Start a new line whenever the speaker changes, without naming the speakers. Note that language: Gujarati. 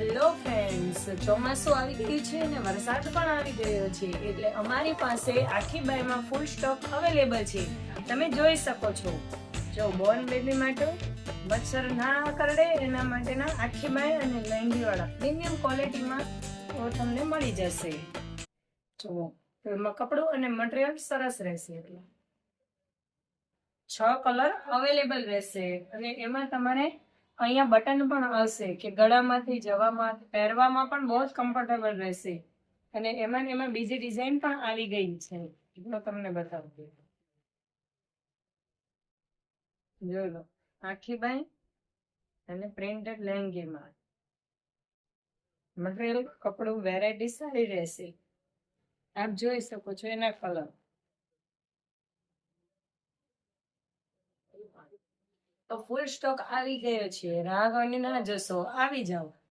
હેલો ફ્રેન્ડ્સ, ચોમાસું આવી ગયું છે અને વરસાદ પણ આવી ગયો છે, એટલે અમારી પાસે આખી બાયમાં ફૂલ સ્ટોક અવેલેબલ છે. તમે જોઈ શકો છો. જો બોર્ન બેબી માટે મચ્છર ના કરડે એના માટેના આખી બાય અને લહેંગીવાળા પ્રીમિયમ ક્વોલિટીમાં તમને મળી જશે. જુઓ, એમાં કપડું અને મટીરિયલ સરસ રહેશે. એટલે 6 કલર અવેલેબલ રહેશે અને એમાં તમારે અહીંયા બટન પણ આવશે કે ગળામાંથી જવામાં પહેરવામાં પણ બહુ જ કમ્ફર્ટેબલ રહેશે. અને એમાં ને એમાં બીજી ડિઝાઇન પણ આવી ગઈ છે, એટલો તમને બતાવું. જોઈ લો, આખી બાય અને પ્રિન્ટેડ લહેંગીમાં મટીરિયલ કપડું વેરાયટી સારી રહેશે. આપ જોઈ શકો છો એના કલર. તો ફૂલ સ્ટોક આવી ગયો છે, રાહ જોઈને ના જશો, આવી જાઓ.